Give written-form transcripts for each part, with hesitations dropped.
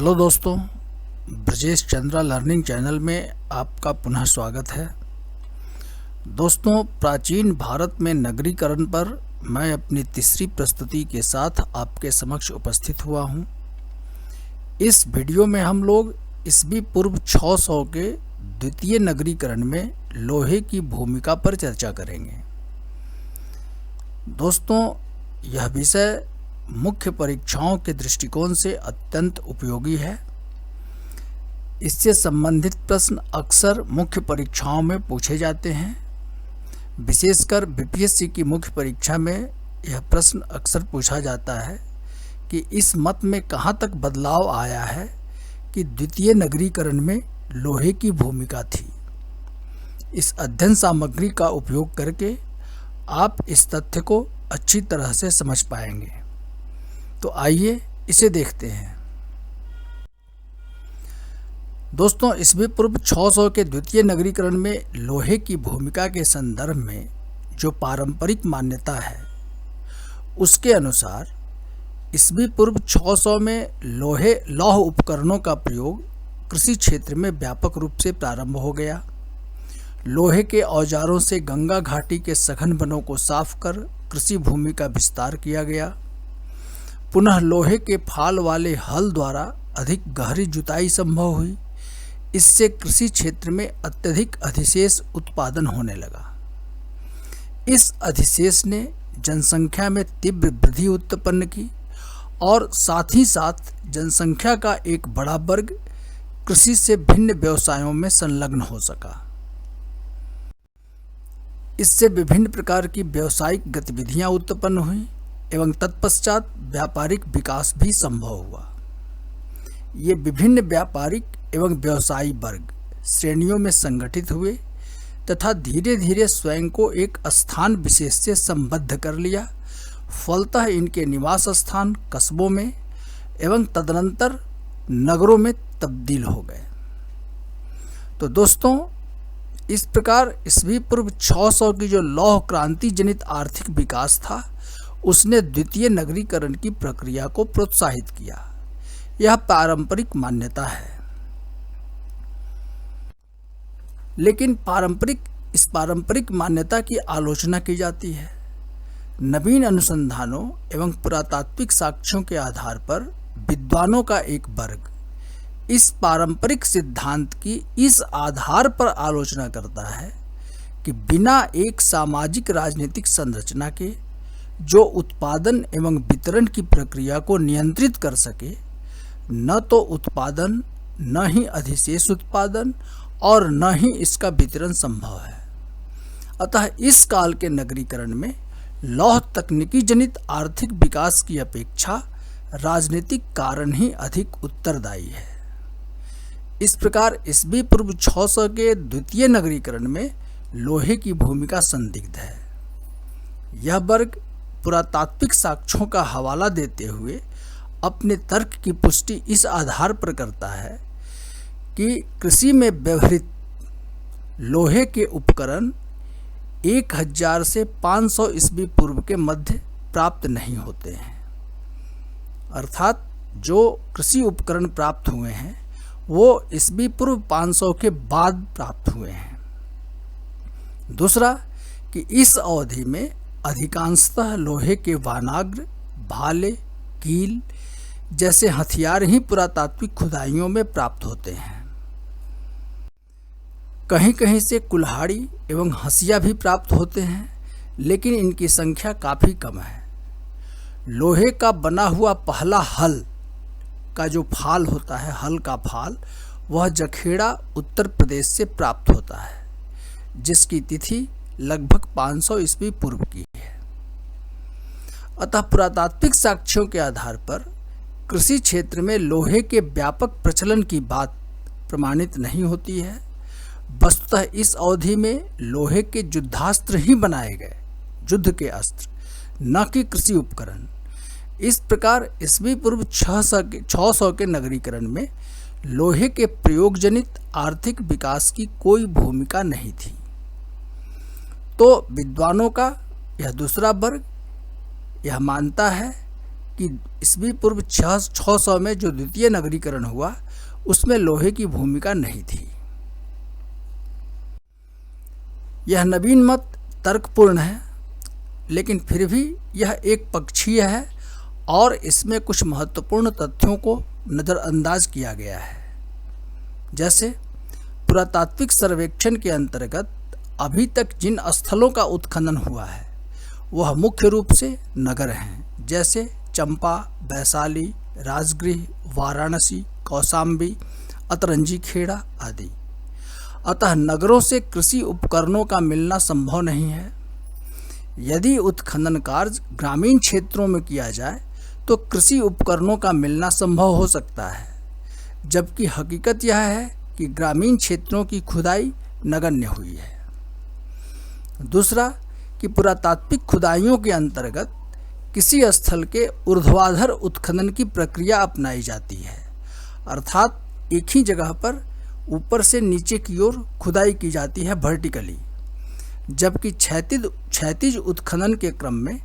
Hello दोस्तों, Brajesh Chandra learning channel में आपका पुनः स्वागत है। दोस्तों, प्राचीन भारत में नगरीकरण पर मैं अपनी तीसरी प्रस्तुति के साथ आपके समक्ष उपस्थित हुआ हूं। इस वीडियो में हम लोग ईस्वी पूर्व 600 के द्वितीय नगरीकरण में लोहे की भूमिका पर चर्चा करेंगे। दोस्तों, यह विषय मुख्य परीक्षाओं के दृष्टिकोण से अत्यंत उपयोगी है। इससे संबंधित प्रश्न अक्सर मुख्य परीक्षाओं में पूछे जाते हैं। विशेषकर बीपीएससी की मुख्य परीक्षा में यह प्रश्न अक्सर पूछा जाता है कि इस मत में कहाँ तक बदलाव आया है कि द्वितीय नगरीकरण में लोहे की भूमिका थी। इस अध्ययन सामग्री का उपयोग करके आप इस तथ्य को अच्छी तरह से समझ पाएंगे। तो आइए इसे देखते हैं। दोस्तों, ईस्वी पूर्व 600 के द्वितीय नगरीकरण में लोहे की भूमिका के संदर्भ में जो पारंपरिक मान्यता है, उसके अनुसार ईस्वी पूर्व 600 में लौह उपकरणों का प्रयोग कृषि क्षेत्र में व्यापक रूप से प्रारंभ हो गया। लोहे के औजारों से गंगा घाटी के सघन वनों को साफ कर कृषि भूमि का विस्तार किया गया। पुनः लोहे के फाल वाले हल द्वारा अधिक गहरी जुताई संभव हुई। इससे कृषि क्षेत्र में अत्यधिक अधिशेष उत्पादन होने लगा। इस अधिशेष ने जनसंख्या में तीव्र वृद्धि उत्पन्न की और साथ ही साथ जनसंख्या का एक बड़ा वर्ग कृषि से भिन्न व्यवसायों में संलग्न हो सका। इससे विभिन्न प्रकार की व्यावसायिक गतिविधियां उत्पन्न हुई एवं तत्पश्चात व्यापारिक विकास भी संभव हुआ। ये विभिन्न व्यापारिक एवं व्यवसायी वर्ग श्रेणियों में संगठित हुए तथा धीरे धीरे स्वयं को एक स्थान विशेष से संबद्ध कर लिया। फलतः इनके निवास स्थान कस्बों में एवं तदनंतर नगरों में तब्दील हो गए। तो दोस्तों, इस प्रकार ईस्वी पूर्व 600 की जो लौह क्रांति जनित आर्थिक विकास था, उसने द्वितीय नगरीकरण की प्रक्रिया को प्रोत्साहित किया। यह पारंपरिक मान्यता है। लेकिन इस पारंपरिक मान्यता की आलोचना की जाती है। नवीन अनुसंधानों एवं पुरातात्विक साक्ष्यों के आधार पर विद्वानों का एक वर्ग इस पारंपरिक सिद्धांत की इस आधार पर आलोचना करता है कि बिना एक सामाजिक राजनीतिक संरचना के जो उत्पादन एवं वितरण की प्रक्रिया को नियंत्रित कर सके, न तो उत्पादन, न ही अधिशेष उत्पादन और न ही इसका वितरण संभव है। अतः इस काल के नगरीकरण में लौह तकनीकी जनित आर्थिक विकास की अपेक्षा राजनीतिक कारण ही अधिक उत्तरदायी है। इस प्रकार ईस्वी पूर्व 600 के द्वितीय नगरीकरण में लोहे की भूमिका संदिग्ध है। यह वर्ग पुरातात्विक साक्ष्यों का हवाला देते हुए अपने तर्क की पुष्टि इस आधार पर करता है कि कृषि में व्यवहृत लोहे के उपकरण 1000 से 500 ईस्वी पूर्व के मध्य प्राप्त नहीं होते हैं। अर्थात जो कृषि उपकरण प्राप्त हुए हैं वो ईस्वी पूर्व 500 के बाद प्राप्त हुए हैं। दूसरा कि इस अवधि में अधिकांशतः लोहे के वानाग्र, भाले, कील जैसे हथियार ही पुरातात्विक खुदाइयों में प्राप्त होते हैं। कहीं कहीं से कुल्हाड़ी एवं हंसिया भी प्राप्त होते हैं, लेकिन इनकी संख्या काफ़ी कम है। लोहे का बना हुआ पहला हल का जो फाल होता है, हल का फाल, वह जखेड़ा उत्तर प्रदेश से प्राप्त होता है, जिसकी तिथि लगभग 500 ईस्वी पूर्व की है। अतः पुरातात्विक साक्ष्यों के आधार पर कृषि क्षेत्र में लोहे के व्यापक प्रचलन की बात प्रमाणित नहीं होती है। वस्तुतः इस अवधि में लोहे के युद्धास्त्र ही बनाए गए, युद्ध के अस्त्र, न कि कृषि उपकरण। इस प्रकार ईस्वी पूर्व 600 के नगरीकरण में लोहे के प्रयोग जनित आर्थिक विकास की कोई भूमिका नहीं थी। तो विद्वानों का यह दूसरा वर्ग यह मानता है कि ईस्वी पूर्व 600 में जो द्वितीय नगरीकरण हुआ उसमें लोहे की भूमिका नहीं थी। यह नवीन मत तर्कपूर्ण है, लेकिन फिर भी यह एक पक्षीय है और इसमें कुछ महत्वपूर्ण तथ्यों को नज़रअंदाज किया गया है। जैसे पुरातात्विक सर्वेक्षण के अंतर्गत अभी तक जिन स्थलों का उत्खनन हुआ है वह मुख्य रूप से नगर हैं, जैसे चंपा, वैशाली, राजगृह, वाराणसी, कौशाम्बी, अतरंजी खेड़ा आदि। अतः नगरों से कृषि उपकरणों का मिलना संभव नहीं है। यदि उत्खनन कार्य ग्रामीण क्षेत्रों में किया जाए तो कृषि उपकरणों का मिलना संभव हो सकता है, जबकि हकीकत यह है कि ग्रामीण क्षेत्रों की खुदाई नगण्य हुई है। दूसरा कि पुरातात्विक खुदाइयों के अंतर्गत किसी स्थल के ऊर्ध्वाधर उत्खनन की प्रक्रिया अपनाई जाती है, अर्थात एक ही जगह पर ऊपर से नीचे की ओर खुदाई की जाती है वर्टिकली, जबकि क्षैतिज उत्खनन के क्रम में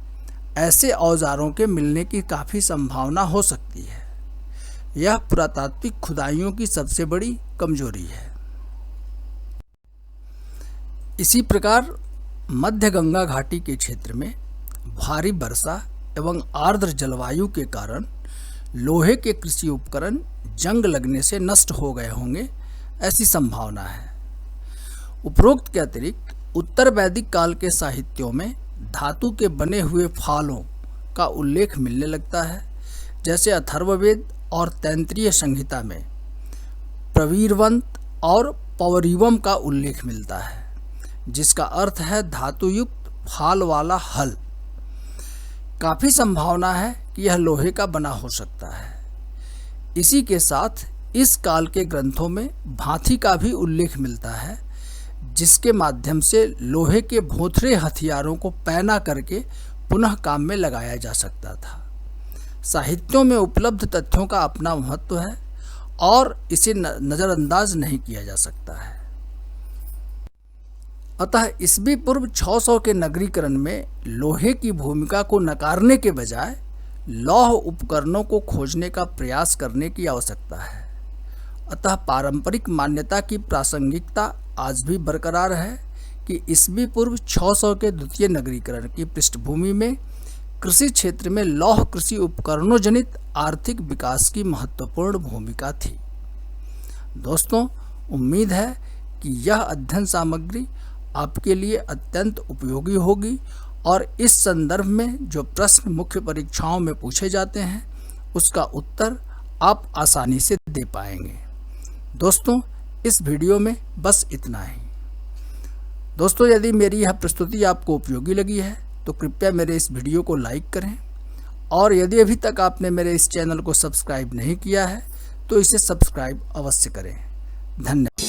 ऐसे औजारों के मिलने की काफ़ी संभावना हो सकती है। यह पुरातात्विक खुदाइयों की सबसे बड़ी कमजोरी है। इसी प्रकार मध्य गंगा घाटी के क्षेत्र में भारी वर्षा एवं आर्द्र जलवायु के कारण लोहे के कृषि उपकरण जंग लगने से नष्ट हो गए होंगे, ऐसी संभावना है। उपरोक्त के अतिरिक्त उत्तर वैदिक काल के साहित्यों में धातु के बने हुए फालों का उल्लेख मिलने लगता है, जैसे अथर्ववेद और तैत्तिरीय संहिता में प्रवीरवंत और पौरीवम का उल्लेख मिलता है, जिसका अर्थ है धातुयुक्त फाल वाला हल। काफ़ी संभावना है कि यह लोहे का बना हो सकता है। इसी के साथ इस काल के ग्रंथों में भांति का भी उल्लेख मिलता है, जिसके माध्यम से लोहे के भोथरे हथियारों को पैना करके पुनः काम में लगाया जा सकता था। साहित्यों में उपलब्ध तथ्यों का अपना महत्व है और इसे नज़रअंदाज नहीं किया जा सकता है। अतः ईस्वी पूर्व 600 के नगरीकरण में लोहे की भूमिका को नकारने के बजाय लौह उपकरणों को खोजने का प्रयास करने की आवश्यकता है। अतः पारंपरिक मान्यता की प्रासंगिकता आज भी बरकरार है कि ईस्वी पूर्व 600 के द्वितीय नगरीकरण की पृष्ठभूमि में कृषि क्षेत्र में लौह कृषि उपकरणों जनित आर्थिक विकास की महत्वपूर्ण भूमिका थी। दोस्तों, उम्मीद है कि यह अध्ययन सामग्री आपके लिए अत्यंत उपयोगी होगी और इस संदर्भ में जो प्रश्न मुख्य परीक्षाओं में पूछे जाते हैं उसका उत्तर आप आसानी से दे पाएंगे। दोस्तों, इस वीडियो में बस इतना ही। दोस्तों, यदि मेरी यह प्रस्तुति आपको उपयोगी लगी है तो कृपया मेरे इस वीडियो को लाइक करें और यदि अभी तक आपने मेरे इस चैनल को सब्सक्राइब नहीं किया है तो इसे सब्सक्राइब अवश्य करें। धन्यवाद।